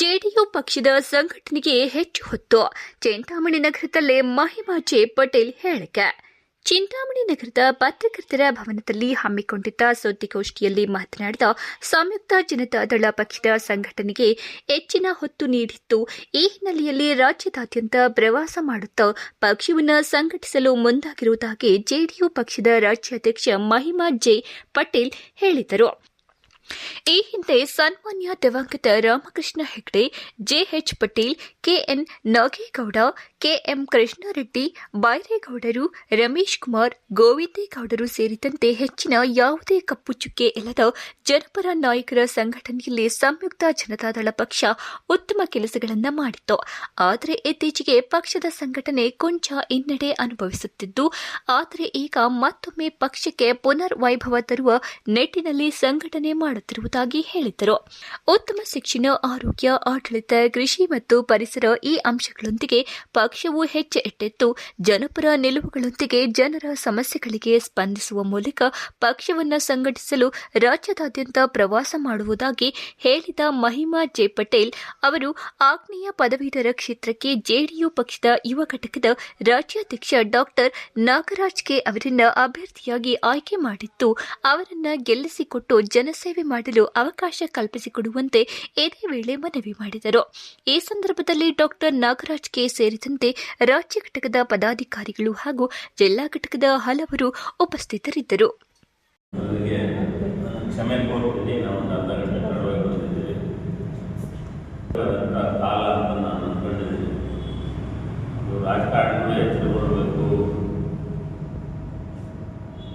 JDU ಪಕ್ಷದ ಸಂಘಟನೆಗೆ ಹೆಚ್ಚು ಹೊತ್ತು. ಚಿಂತಾಮಣಿ ನಗರದಲ್ಲೇ ಮಹಿಮಾ ಜೆ ಪಟೇಲ್ ಹೇಳಿಕೆ. ಚಿಂತಾಮಣಿ ನಗರದ ಪತ್ರಕರ್ತರ ಭವನದಲ್ಲಿ ಹಮ್ಮಿಕೊಂಡಿದ್ದ ಸುದ್ದಿಗೋಷ್ಠಿಯಲ್ಲಿ ಮಾತನಾಡಿದ ಸಂಯುಕ್ತ ಜನತಾದಳ ಪಕ್ಷದ ಸಂಘಟನೆಗೆ ಹೆಚ್ಚಿನ ಹೊತ್ತು ನೀಡಿತ್ತು. ಈ ಹಿನ್ನೆಲೆಯಲ್ಲಿ ರಾಜ್ಯದಾದ್ಯಂತ ಪ್ರವಾಸ ಮಾಡುತ್ತಾ ಪಕ್ಷವನ್ನು ಸಂಘಟಿಸಲು ಮುಂದಾಗಿರುವುದಾಗಿ ಜೆಡಿಯು ಪಕ್ಷದ ರಾಜ್ಯಾಧ್ಯಕ್ಷ ಮಹಿಮಾ ಜೆ ಪಟೇಲ್ ಹೇಳಿದರು. ಈ ಹಿಂದೆ ಸನ್ಮಾನ್ಯ ದಿವಂಗತ Ramakrishna Hegde, JH Patel, KN Nagegowda, KM Krishnareddy, ಬೈರೇಗೌಡರು, ರಮೇಶ್ ಕುಮಾರ್, ಗೋವಿಂದೇಗೌಡರು ಸೇರಿದಂತೆ ಹೆಚ್ಚಿನ ಯಾವುದೇ ಕಪ್ಪು ಚುಕ್ಕೆ ಇಲ್ಲದ ಜನಪರ ನಾಯಕರ ಸಂಘಟನೆಯಲ್ಲಿ ಸಂಯುಕ್ತ ಜನತಾದಳ ಪಕ್ಷ ಉತ್ತಮ ಕೆಲಸಗಳನ್ನು ಮಾಡಿತ್ತು. ಆದರೆ ಇತ್ತೀಚೆಗೆ ಪಕ್ಷದ ಸಂಘಟನೆ ಕೊಂಚ ಹಿನ್ನಡೆ ಅನುಭವಿಸುತ್ತಿದ್ದು, ಆದರೆ ಈಗ ಮತ್ತೊಮ್ಮೆ ಪಕ್ಷಕ್ಕೆ ಪುನರ್ ವೈಭವ ತರುವ ನಿಟ್ಟಿನಲ್ಲಿ ಸಂಘಟನೆ ಮಾಡುತ್ತಿರುವುದಾಗಿ ಹೇಳಿದರು. ಉತ್ತಮ ಶಿಕ್ಷಣ, ಆರೋಗ್ಯ, ಆಡಳಿತ, ಕೃಷಿ ಮತ್ತು ಪರಿಸರ ಈ ಅಂಶಗಳೊಂದಿಗೆ ಪಕ್ಷವು ಹೆಜ್ಜೆ ಇಟ್ಟಿದ್ದು, ಜನಪರ ನಿಲುವುಗಳೊಂದಿಗೆ ಜನರ ಸಮಸ್ಯೆಗಳಿಗೆ ಸ್ಪಂದಿಸುವ ಮೂಲಕ ಪಕ್ಷವನ್ನು ಸಂಘಟಿಸಲು ರಾಜ್ಯದಾದ್ಯಂತ ಪ್ರವಾಸ ಮಾಡುವುದಾಗಿ ಹೇಳಿದ ಮಹಿಮಾ ಜೆ ಪಟೇಲ್ ಅವರು ಆಗ್ನೇಯ ಪದವೀಧರ ಕ್ಷೇತ್ರಕ್ಕೆ ಜೆಡಿಯು ಪಕ್ಷದ ಯುವ ಘಟಕದ ರಾಜ್ಯಾಧ್ಯಕ್ಷ ಡಾಕ್ಟರ್ ನಾಗರಾಜ್ ಕೆ ಅವರನ್ನು ಅಭ್ಯರ್ಥಿಯಾಗಿ ಆಯ್ಕೆ ಮಾಡಿದ್ದು, ಅವರನ್ನ ಗೆಲ್ಲಿಸಿಕೊಟ್ಟು ಜನಸೇವೆ ಮಾಡಲು ಅವಕಾಶ ಕಲ್ಪಿಸಿಕೊಡುವಂತೆ ಇದೇ ವೇಳೆ ಮನವಿ ಮಾಡಿದರು. ಈ ಸಂದರ್ಭದಲ್ಲಿ ಡಾಕ್ಟರ್ ನಾಗರಾಜ್ ಕೆ ಸೇರಿದಂತೆ ರಾಜ್ಯ ಘಟಕದ ಪದಾಧಿಕಾರಿಗಳು ಹಾಗೂ ಜಿಲ್ಲಾ ಘಟಕದ ಹಲವರು ಉಪಸ್ಥಿತರಿದ್ದರು.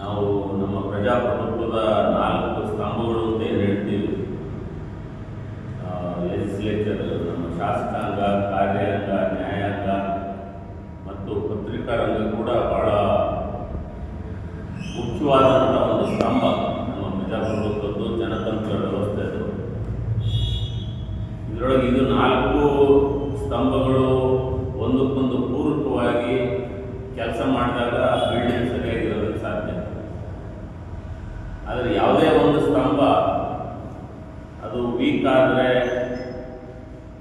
ನಾವು ನಮ್ಮ ಪ್ರಜಾಪ್ರಭುತ್ವದ 4 ಸ್ತಂಭಗಳು ಅಂತ ಏನು ಹೇಳ್ತೀವಿ, ಲೆಜಿಸ್ಲೇಚರ್, ನಮ್ಮ ಶಾಸಕಾಂಗ, ಕಾರ್ಯಾಂಗ, ನ್ಯಾಯಾಂಗ ಮತ್ತು ಪತ್ರಿಕಾ ರಂಗ ಕೂಡ ಬಹಳ ಮುಖ್ಯವಾದಂಥ ಒಂದು ಸ್ತಂಭ ನಮ್ಮ ಪ್ರಜಾಪ್ರಭುತ್ವದ್ದು, ಜನತಂತ್ರ ವ್ಯವಸ್ಥೆದು. ಇದರೊಳಗೆ ಇದು 4 ಸ್ತಂಭಗಳು ಒಂದಕ್ಕೊಂದು ಪೂರಕವಾಗಿ ಕೆಲಸ ಮಾಡಿದಾಗ ಬಿಲ್ಡಿಂಗ್ ಸರಿಯಾಗಿರೋದಕ್ಕೆ ಸಾಧ್ಯ. ಆದರೆ ಯಾವುದೇ ಒಂದು ಸ್ತಂಭ ಅದು ವೀಕ್ ಆದರೆ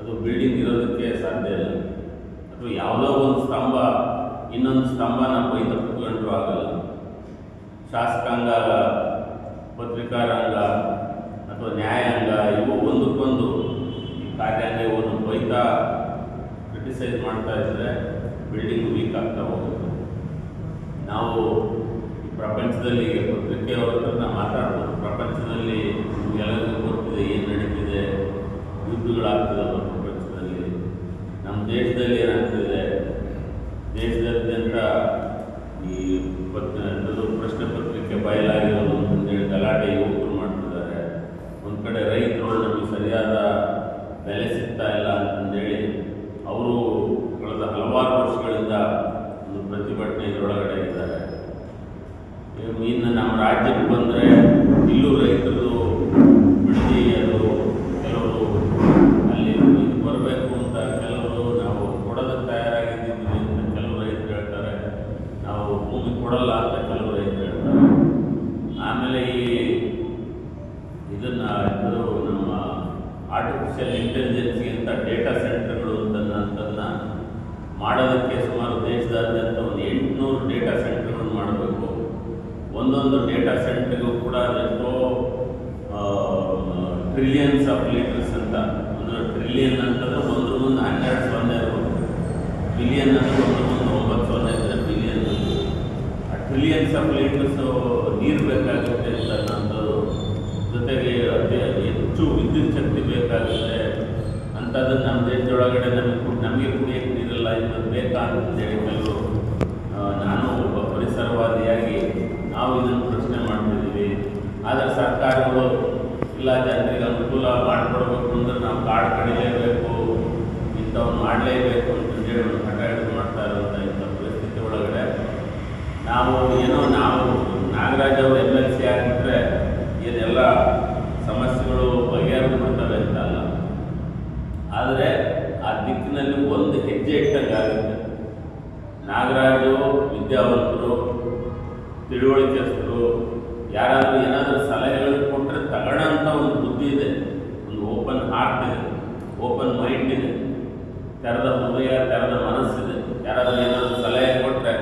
ಅದು ಬಿಲ್ಡಿಂಗ್ ಇರೋದಕ್ಕೆ ಸಾಧ್ಯ ಇಲ್ಲ. ಅಥವಾ ಯಾವುದೋ ಒಂದು ಸ್ತಂಭ ಇನ್ನೊಂದು ಸ್ತಂಭನ ಬೈತಪ್ಪುಕೊಂಡ್ರೂ ಆಗಲ್ಲ. ಶಾಸಕಾಂಗ, ಪತ್ರಿಕಾರಂಗ ಅಥವಾ ನ್ಯಾಯಾಂಗ ಇವು ಒಂದಕ್ಕೊಂದು, ಈ ಕಾರ್ಯಾಂಗ ಇವನ್ನು ಬೈತಾ ಕ್ರಿಟಿಸೈಸ್ ಮಾಡ್ತಾ ಇದ್ದರೆ ಬಿಲ್ಡಿಂಗ್ ವೀಕ್ ಆಗ್ತಾ ಹೋಗುತ್ತೆ. ನಾವು ಪ್ರಪಂಚದಲ್ಲಿ ಪತ್ರಿಕೆಯವರ ಹತ್ರ ಮಾತಾಡ್ಬೋದು. ಪ್ರಪಂಚದಲ್ಲಿ ಎಲ್ಲರಿಗೂ ಗೊತ್ತಿದೆ ಏನು ನಡೀತಿದೆ, ಯುದ್ಧಗಳಾಗ್ತದೆ ಪ್ರಪಂಚದಲ್ಲಿ. ನಮ್ಮ ದೇಶದಲ್ಲಿ ಏನಾಗ್ತಿದೆ, ದೇಶದಾದ್ಯಂತ ಈ ಪ್ರಶ್ನೆ ಪತ್ರಿಕೆ ಬಯಲಾಗಿರೋದು ಅಂತಂದೇಳಿ ಗಲಾಟೆ ಯುವಕರು ಮಾಡ್ತಿದ್ದಾರೆ. ಒಂದು ಕಡೆ ರೈತರು ನಮಗೆ ಸರಿಯಾದ ಬೆಲೆ ಸಿಗ್ತಾ ಇಲ್ಲ ಅಂತಂದೇಳಿ ಅವರು ಕಳೆದ ಹಲವಾರು ವರ್ಷಗಳಿಂದ ಒಂದು ಪ್ರತಿಭಟನೆ ಇದರೊಳಗಡೆ ಇದ್ದಾರೆ. ಇನ್ನು ನಮ್ಮ ರಾಜ್ಯಕ್ಕೆ ಬಂದರೆ ಇಲ್ಲೂ ರೈತರದು ಬಿಡದಿ, ಅದು ಕೆಲವರು ಅಲ್ಲಿ ಬರಬೇಕು ಅಂತ, ಕೆಲವರು ನಾವು ಕೊಡೋದಕ್ಕೆ ತಯಾರಾಗಿದ್ದೀವಿ ಅಂತ ಕೆಲವು ರೈತರು ಹೇಳ್ತಾರೆ, ನಾವು ಭೂಮಿ ಕೊಡಲ್ಲ ಅಂತ ಕೆಲವು ರೈತರು ಹೇಳ್ತಾರೆ. ಆಮೇಲೆ ಇದನ್ನು ನಮ್ಮ ಆರ್ಟಿಫಿಷಿಯಲ್ ಇಂಟೆಲಿಜೆನ್ಸ್ಗೆ ಅಂತ ಡೇಟಾ ಸೆಂಟರ್ಗಳು ಅಂತದನ್ನ ಮಾಡೋದಕ್ಕೆ ಸುಮಾರು ದೇಶದಾದ್ಯಂತ ಒಂದು 800 ಡೇಟಾ ಸೆಂಟರ್ಗಳನ್ನು ಮಾಡಬೇಕು. ಒಂದೊಂದು ಡೇಟಾ ಸೆಂಟರ್ಗೂ ಕೂಡ ಎಷ್ಟೋ ಟ್ರಿಲಿಯನ್ಸ್ ಆಫ್ ಲೀಟರ್ಸ್ ಅಂತ, ಒಂದು ಟ್ರಿಲಿಯನ್ ಅಂತಂದರೆ 1 ಮುಂದೆ 12 ಸೊನ್ನೆ ಇರಬೇಕು, ಬಿಲಿಯನ್ ಅಂದರೆ 1 ಮುಂದೆ 9 ಸೊನ್ನೆ ಇದ್ದರೆ ಬಿಲಿಯನ್. ಆ ಟ್ರಿಲಿಯನ್ಸ್ ಆಫ್ ಲೀಟರ್ಸು ನೀರು ಬೇಕಾಗುತ್ತೆ ಅಂತನ್ನೋದು, ಜೊತೆಗೆ ಹೆಚ್ಚು ವಿದ್ಯುತ್ ಶಕ್ತಿ ಬೇಕಾಗುತ್ತೆ ಅಂಥದ್ದನ್ನು ನಮ್ಮ ದೇಶದೊಳಗಡೆ ನಮಗೆ ಕುಡಿಯೋಕ್ಕೆ ನೀರಿಲ್ಲ, ಇದು ಬೇಕಾ ಅಂತಂದೇಳಿ ಕೆಲವು, ನಾನು ಒಬ್ಬ ಪರಿಸರವಾದಿಯಾಗಿ ನಾವು ಇದನ್ನು ಪ್ರಶ್ನೆ ಮಾಡ್ತಿದ್ದೀವಿ. ಆದರೆ ಸರ್ಕಾರಗಳು ಇಲ್ಲ, ಜನರಿಗೆ ಅನುಕೂಲ ಮಾಡಿಕೊಡ್ಬೇಕು ಅಂದ್ರೆ ನಾವು ಕಾಡು ಕಡಿಲೇಬೇಕು, ಇಂಥವ್ರು ಮಾಡಲೇಬೇಕು ಅಂತಂದೇಳಿ ಒಂದು ಹಠ ಹಿಡಿದು ಮಾಡ್ತಾ ಇರುವಂಥ ಇಂಥ ಪರಿಸ್ಥಿತಿ ಒಳಗಡೆ ನಾವು ನಾಗರಾಜ್ ಅವರು MLC ಆಗಿಬಿಟ್ರೆ ಏನೆಲ್ಲ ಸಮಸ್ಯೆಗಳು ಬಗೆಹರಿದ್ಬಿಡ್ತವೆ ಅಂತ ಅಲ್ಲ. ಆದರೆ ಆ ದಿಕ್ಕಿನಲ್ಲಿ ಒಂದು ಹೆಜ್ಜೆ ಇಟ್ಟಂಗೆ ಆಗುತ್ತೆ. ನಾಗರಾಜು ವಿದ್ಯಾವಂತರು, ತಿಳುವಳಿಕೆಸ್ತರು, ಯಾರಾದರೂ ಏನಾದರೂ ಸಲಹೆಗಳು ಕೊಟ್ಟರೆ ತಗೊಳ್ಳೋಂಥ ಒಂದು ಬುದ್ಧಿ ಇದೆ, ಒಂದು ಓಪನ್ ಹಾರ್ಟ್ ಇದೆ. ಓಪನ್ ಮೈಂಡ್ ಇದೆ, ತೆರೆದ ಹೃದಯ, ತೆರೆದ ಮನಸ್ಸಿದೆ. ಯಾರಾದರೂ ಏನಾದರೂ ಸಲಹೆ ಕೊಟ್ಟರೆ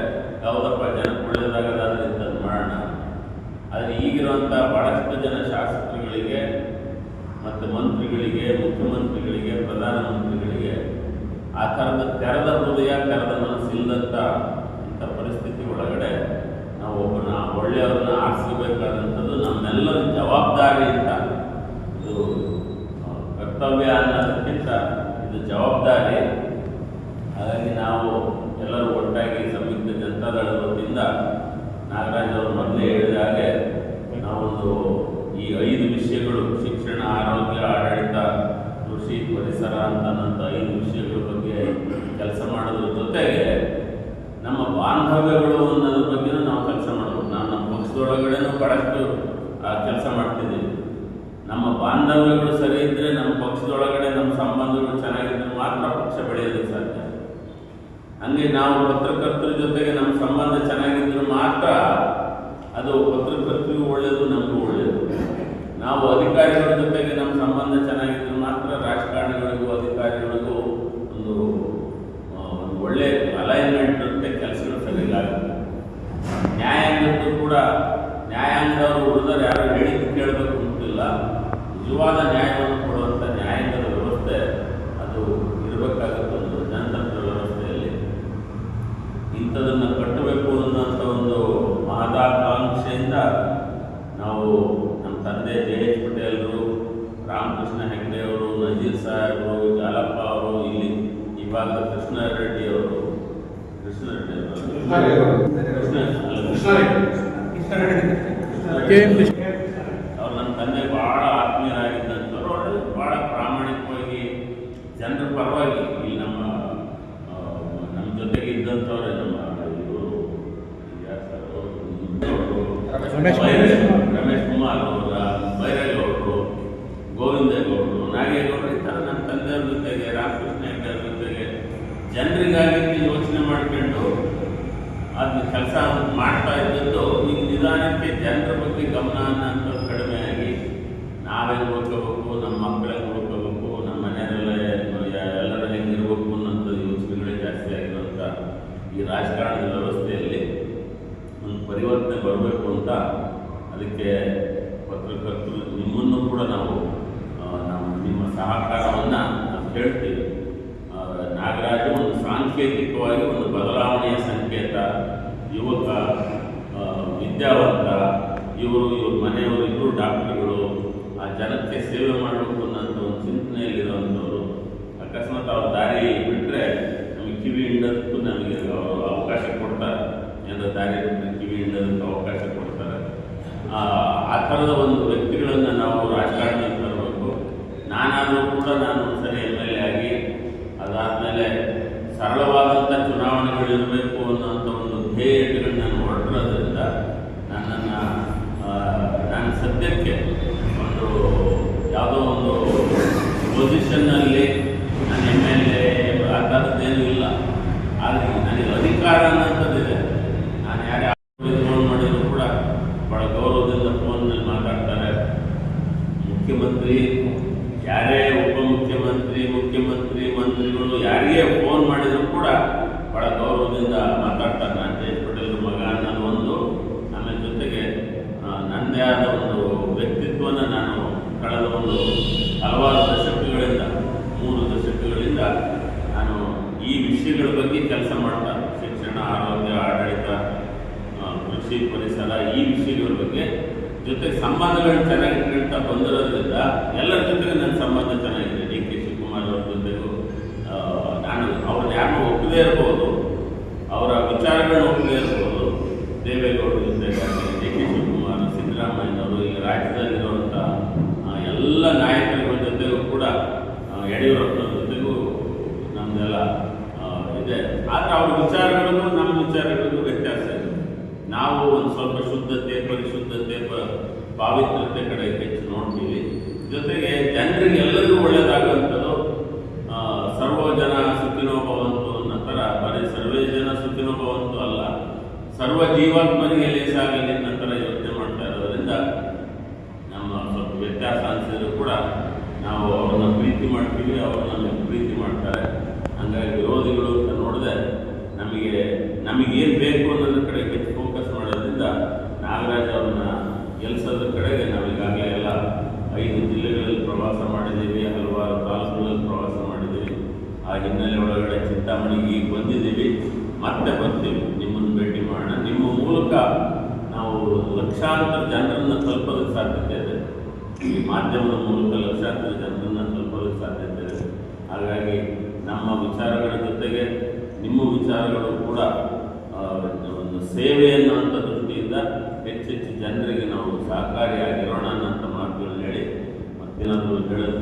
ಯಾವುದಪ್ಪ ಜನಕ್ಕೆ ಒಳ್ಳೆಯದಾಗದಾದ್ರೆ ಇಂಥದ್ದು ಮಾಡೋಣ. ಆದರೆ ಈಗಿರುವಂಥ ಭಾಳಷ್ಟು ಜನ ಶಾಸಕರುಗಳಿಗೆ ಮತ್ತು ಮಂತ್ರಿಗಳಿಗೆ, ಮುಖ್ಯಮಂತ್ರಿಗಳಿಗೆ, ಪ್ರಧಾನಮಂತ್ರಿಗಳಿಗೆ ಆ ಥರದ ತೆರೆದ ಹೃದಯ, ತೆರೆದ ಮನಸ್ಸಿಲ್ಲದಂಥ ಇಂಥ ಪರಿಸ್ಥಿತಿ ಒಳಗಡೆ ನಾವು ಒಬ್ಬನ ಒಳ್ಳೆಯವ್ರನ್ನ ಆರಿಸಬೇಕಾದಂಥದ್ದು ನಮ್ಮೆಲ್ಲರ ಜವಾಬ್ದಾರಿ ಅಂತ. ಇದು ಕರ್ತವ್ಯ ಅನ್ನೋದಕ್ಕಿಂತ ಇದು ಜವಾಬ್ದಾರಿ. ಹಾಗಾಗಿ ನಾವು ಎಲ್ಲರೂ ಒಟ್ಟಾಗಿ ಸಂಯುಕ್ತ ಜನತಾದಳದ ವತಿಯಿಂದ ನಾಗರಾಜ್ ಅವರು ಮೊದಲೇ ಹೇಳಿದ ಹಾಗೆ ನಾವೊಂದು ಈ 5 ವಿಷಯಗಳು, ಶಿಕ್ಷಣ, ಆರೋಗ್ಯ, ಆಡಳಿತ, ಕೃಷಿ, ಪರಿಸರ ಅಂತಂಥ 5 ವಿಷಯಗಳ ಬಗ್ಗೆ ಕೆಲಸ ಮಾಡೋದ್ರ ಜೊತೆಗೆ ನಮ್ಮ ಬಾಂಧವ್ಯಗಳು ಅನ್ನೋದ್ರ ಬಗ್ಗೆನೂ ನಾವು ಕೆಲಸ ಮಾಡಬೇಕು. ನಮ್ಮ ಪಕ್ಷದೊಳಗಡೆನೂ ಭಾಳಷ್ಟು ಕೆಲಸ ಮಾಡ್ತಿದ್ದೀವಿ. ನಮ್ಮ ಬಾಂಧವ್ಯಗಳು ಸರಿ ಇದ್ದರೆ, ನಮ್ಮ ಪಕ್ಷದೊಳಗಡೆ ನಮ್ಮ ಸಂಬಂಧಗಳು ಚೆನ್ನಾಗಿದ್ದರೆ ಮಾತ್ರ ಪಕ್ಷ ಬೆಳೆಯೋದಕ್ಕೆ ಸಾಧ್ಯ. ಹಂಗೆ ನಾವು ಪತ್ರಕರ್ತರ ಜೊತೆಗೆ ನಮ್ಮ ಸಂಬಂಧ ಚೆನ್ನಾಗಿದ್ದರೆ ಮಾತ್ರ ಅದು ಪತ್ರಕರ್ತರಿಗೂ ಒಳ್ಳೆಯದು, ನಮಗೂ ಒಳ್ಳೆಯದು. ನಾವು ಅಧಿಕಾರಿಗಳ ಜೊತೆಗೆ ನಮ್ಮ ಸಂಬಂಧ ಚೆನ್ನಾಗಿದ್ದರೆ ಮಾತ್ರ ರಾಜಕಾರಣಿಗಳಿಗೂ ಅಧಿಕಾರಿಗಳಿಗೂ ಒಂದು ಒಳ್ಳೆ ಅಲೈನ್ಮೆಂಟ್ ಇರುತ್ತೆ, ಕೆಲಸಗಳು ಸರಿಯಾಗುತ್ತೆ. ನ್ಯಾಯಾಂಗದ್ದು ಕೂಡ ನ್ಯಾಯಾಂಗದವರು ಉಳಿದವರು ಯಾರು ಹೇಳಿದ್ದು ಕೇಳಬೇಕು ಅಂತಿಲ್ಲ. ನಿಜವಾದ ನ್ಯಾಯವನ್ನು ಕೊಡುವಂಥ ನ್ಯಾಯಾಂಗದ ವ್ಯವಸ್ಥೆ ಅದು ಇರಬೇಕಾಗುತ್ತೆ ಒಂದು ಜನತಂತ್ರ ವ್ಯವಸ್ಥೆಯಲ್ಲಿ. ಇಂಥದನ್ನು ಕಟ್ಟಬೇಕು ಅನ್ನೋಂಥ ಒಂದು ಮಹದಾಕಾಂಕ್ಷೆಯಿಂದ ನಾವು ನಮ್ಮ ತಂದೆ ಜೆ.ಎಚ್. ಪಟೇಲರು, ರಾಮಕೃಷ್ಣ ಹೆಗ್ಡೆ ಅವರು, ನಜೀರ್ ಸಾಹೇಬರು, ಜಾಲಪ್ಪ ಅವರು, ಇಲ್ಲಿ ಈ ಭಾಗದ ಕೃಷ್ಣರೆಡ್ಡಿ ಅವರು, ಅವ್ರು ನನ್ನ ತಂದೆ ಭಾಳ ಆತ್ಮೀಯರಾಗಿದ್ದಂಥವ್ರು. ಅವರು ಭಾಳ ಪ್ರಾಮಾಣಿಕವಾಗಿ ಜನರ ಪರವಾಗಿ ಇಲ್ಲಿ ನಮ್ಮ ಜೊತೆಗೆ ಇದ್ದಂಥವ್ರೆ. ನಮ್ಮ ಇವರು ರಮೇಶ್ ಕುಮಾರ್ ಅವರ, ಬೈರೇಗೌಡರು, ಗೋವಿಂದೇಗೌಡರು, ನಾಗೇಗೌಡರು, ಈ ಥರ ನನ್ನ ತಂದೆಯವ್ರ ಜೊತೆಗೆ, ರಾಮಕೃಷ್ಣ ಹೆಗ್ಡೆ ಅವ್ರ ಜೊತೆಗೆ ಜನರಿಗಾಗಿ ಯೋಚನೆ ಮಾಡ್ಕೊಂಡು ಅದನ್ನ ಕೆಲಸ ಮಾಡ್ತಾ ಇದ್ದದ್ದು. ಈಗ ನಿಧಾನಕ್ಕೆ ಜನರ ಬಗ್ಗೆ ಗಮನ ಅನ್ನೋಂಥದ್ದು ಕಡಿಮೆಯಾಗಿ ನಾವೇನು ನೋಡ್ಕೋಬೇಕು, ನಮ್ಮ ಮಕ್ಕಳನ್ನ ನೋಡ್ಕೋಬೇಕು, ನಮ್ಮ ಮನೆಯಲ್ಲೆಲ್ಲ ಎಲ್ಲರೂ ಹೆಂಗಿರ್ಬೇಕು ಅನ್ನೋಂಥ ಯೋಚನೆಗಳೇ ಜಾಸ್ತಿ ಆಗಿರುವಂಥ ಈ ರಾಜಕಾರಣದ ವ್ಯವಸ್ಥೆಯಲ್ಲಿ ಒಂದು ಪರಿವರ್ತನೆ ಬರಬೇಕು ಅಂತ ಅದಕ್ಕೆ ಪತ್ರಕರ್ತರು ನಿಮ್ಮನ್ನು ಕೂಡ ನಾವು ನಿಮ್ಮ ಸಹಕಾರವನ್ನು ನಾವು ಕೇಳ್ತೀವಿ. ನಾಗರಾಜ ಒಂದು ಸಾಂಕೇತಿಕವಾಗಿ ಒಂದು ಬದಲಾವಣೆಯ ಸಂಕೇತ, ಯುವಕ, ವಿದ್ಯಾವಂತ, ಇವ್ರ ಮನೆಯವರು ಇಬ್ಬರು ಡಾಕ್ಟರ್ಗಳು, ಆ ಜನಕ್ಕೆ ಸೇವೆ ಮಾಡಬೇಕು ಅನ್ನೋಂಥ ಒಂದು ಚಿಂತನೆಯಲ್ಲಿರುವಂಥವ್ರು. ಅಕಸ್ಮಾತ್ ಅವ್ರ ದಾರಿ ಬಿಟ್ಟರೆ ನಮಗೆ ಕಿವಿ ಹಿಂಡೋದಕ್ಕೂ ನಮಗೆ ಅವರು ಅವಕಾಶ ಕೊಡ್ತಾರೆ. ಏನಾದರೂ ದಾರಿ ಬಿಟ್ಟರೆ ಕಿವಿ ಹಿಂಡೋದಕ್ಕೆ ಅವಕಾಶ ಕೊಡ್ತಾರೆ. ಆ ಥರದ ಒಂದು ವ್ಯಕ್ತಿಗಳನ್ನು ನಾವು ರಾಜಕಾರಣಕ್ಕೆ ತರಬೇಕು. ನಾನಾದರೂ ಕೂಡ ನಾನು ಸರಿ MLA ಆಗಿ ಅದಾದಮೇಲೆ ಸರಳವಾದಂಥ ಚುನಾವಣೆಗಳಿರಬೇಕು ಅನ್ನೋಂಥ ಒಂದು ಧ್ಯೇಯಗಳನ್ನು ನಾನು ಹೊರಟಿರೋದ್ರಿಂದ ನಾನು ಸದ್ಯಕ್ಕೆ ಒಂದು ಯಾವುದೋ ಒಂದು ಪೊಸಿಷನ್ನಲ್ಲಿ ನಾನು MLA ಆ ಥರದ್ದೇನೂ ಇಲ್ಲ. ಆದರೆ ನನಗೆ ಅಧಿಕಾರ ಅನ್ನೋಂಥದ್ದಿದೆ. ನಾನು ಯಾರೇ ಫೋನ್ ಮಾಡಿದ್ರು ಕೂಡ ಭಾಳ ಗೌರವದಿಂದ ಫೋನ್ನಲ್ಲಿ ಮಾತಾಡ್ತಾರೆ. ಮುಖ್ಯಮಂತ್ರಿ, ಯಾರೇ ಉಪಮುಖ್ಯಮಂತ್ರಿ, ಮುಖ್ಯಮಂತ್ರಿ, ಮಂತ್ರಿಗಳು ಯಾರಿಗೇ ಫೋನ್ ಮಾಡಿದ್ರು ಕೂಡ ಭಾಳ ಗೌರವದಿಂದ ಮಾತಾಡ್ತಾರೆ. ನಾನು ಜೆ.ಎಚ್. ಪಟೇಲ್ ಮಗ ಅನ್ನೋದು ಒಂದು, ಆಮೇಲೆ ಜೊತೆಗೆ ನನ್ನದೇ ಆದ ಒಂದು ವ್ಯಕ್ತಿತ್ವನ ನಾನು ಕಳೆದ ಒಂದು ಹಲವಾರು ದಶಕಗಳಿಂದ 3 ದಶಕಗಳಿಂದ ನಾನು ಈ ವಿಷಯಗಳ ಬಗ್ಗೆ ಕೆಲಸ ಮಾಡ್ತಾರೆ. ಶಿಕ್ಷಣ, ಆರೋಗ್ಯ, ಆಡಳಿತ, ಕೃಷಿ, ಪರಿಸರ, ಈ ವಿಷಯಗಳ ಬಗ್ಗೆ ಜೊತೆಗೆ ಸಂಬಂಧಗಳನ್ನ ಚೆನ್ನಾಗಿಟ್ಕೊಳ್ತಾ ಬಂದಿರೋದ್ರಿಂದ ಎಲ್ಲರ ಜೊತೆಗೆ ನನ್ನ ಸಂಬಂಧ ಚೆನ್ನಾಗಿದೆ. ಡಿ.ಕೆ. ಶಿವಕುಮಾರ್ ಅವ್ರ ಜೊತೆಗೂ ನಾನು ಅವ್ರನ್ನ ಯಾರನ್ನೂ ಒಪ್ಪದೇ ಇರ್ಬೋದು, ಅವರ ವಿಚಾರಗಳನ್ನ ಒಪ್ಪದೇ ಇರ್ಬೋದು. ದೇವೇಗೌಡರ ಜೊತೆಗಾಗಿ ಡಿ.ಕೆ. ಶಿವಕುಮಾರ್, ಸಿದ್ದರಾಮಯ್ಯನವರು, ಈಗ ರಾಜ್ಯದಲ್ಲಿರುವಂಥ ಎಲ್ಲ ನಾಯಕರುಗಳ ಜೊತೆಗೂ ಕೂಡ, ಯಡಿಯೂರಪ್ಪನವ್ರ ಜೊತೆಗೂ ನಮ್ಮದೆಲ್ಲ ಇದೆ. ಆದರೆ ಅವ್ರ ವಿಚಾರಗಳಿಗೂ ನಮ್ಮ ವಿಚಾರಗಳಿಗೂ ವ್ಯತ್ಯಾಸ ಇದೆ. ನಾವು ಒಂದು ಸ್ವಲ್ಪ ಶುದ್ಧತೆ, ಪರಿಶುದ್ಧತೆ, ಪಾವಿತ್ರತೆ ಕಡೆ ಹೆಚ್ಚು ನೋಡ್ತೀವಿ. ಜೊತೆಗೆ ಜನರಿಗೆ ಎಲ್ಲರಿಗೂ ಒಳ್ಳೆಯದಾಗುವಂಥದ್ದು, ಸರ್ವ ಜನ ಸುಖಿನೋ ಭವಂತು ಅನ್ನೋ ಥರ, ಬರೀ ಸರ್ವೇ ಜನ ಸುಖಿನೋ ಭವಂತು ಅಲ್ಲ, ಸರ್ವ ಜೀವಾತ್ಮರಿಗೆ ಲೇಸಾಗಲಿ ಅನ್ನೋ ಥರ ಯೋಚನೆ ಮಾಡ್ತಾ ಇರೋದ್ರಿಂದ ನಮ್ಮ ಸ್ವಲ್ಪ ವ್ಯತ್ಯಾಸ ಅನಿಸಿದ್ರು ಕೂಡ ನಾವು ಅವ್ರನ್ನ ಪ್ರೀತಿ ಪ್ರೀತಿ ಮಾಡ್ತೀವಿ, ಅವರು ನಮಗೆ ಪ್ರೀತಿ ಮಾಡ್ತಾರೆ. ಹಾಗಾಗಿ ವಿರೋಧಿಗಳು ಅಂತ ನೋಡಿದೆ ನಮಗೇನು ಬೇಕು ಅನ್ನೋದ್ರ ಕಡೆ ಹೆಚ್ಚು ಫೋಕಸ್ ಮಾಡೋದ್ರಿಂದ ನಾಗರಾಜ್ ಅವ್ರನ್ನ ಗೆಲ್ಲಿಸೋದ್ರ ಕಡೆಗೆ ನಾವೀಗಾಗಲೇ ಎಲ್ಲ 5 ಜಿಲ್ಲೆಗಳಲ್ಲಿ ಪ್ರವಾಸ ಮಾಡಿದ್ದೀವಿ, ಹಲವಾರು ತಾಲೂಕುಗಳಲ್ಲಿ ಪ್ರವಾಸ ಮಾಡಿದ್ದೀವಿ. ಆ ಹಿನ್ನೆಲೆ ಒಳಗಡೆ ಚಿಂತಾಮಣಿಗೆ ಈಗ ಬಂದಿದ್ದೀವಿ, ಮತ್ತೆ ಬರ್ತೀವಿ, ನಿಮ್ಮನ್ನು ಭೇಟಿ ಮಾಡೋಣ. ನಿಮ್ಮ ಮೂಲಕ ನಾವು ಲಕ್ಷಾಂತರ ಜನರನ್ನು ತಲುಪೋದಕ್ಕೆ ಸಾಧ್ಯತೆ ಇದೆ. ಈ ಮಾಧ್ಯಮದ ಮೂಲಕ ಲಕ್ಷಾಂತರ ಜನರನ್ನು ತಲುಪೋದಕ್ಕೆ ಸಾಧ್ಯತೆ ಇದೆ. ಹಾಗಾಗಿ ನಮ್ಮ ವಿಚಾರಗಳ ಜೊತೆಗೆ ನಿಮ್ಮ ವಿಚಾರಗಳು ಕೂಡ ಒಂದು ಸೇವೆ ಅನ್ನುವಂಥ ದೃಷ್ಟಿಯಿಂದ ಹೆಚ್ಚೆಚ್ಚು ಜನರಿಗೆ ನಾವು ಸಹಕಾರಿಯಾಗಿರೋಣ ಅನ್ನೋಂಥ ಮಾತುಗಳನ್ನ ಹೇಳಿ ಮತ್ತೇನಾದರೂ ಹೇಳೋದು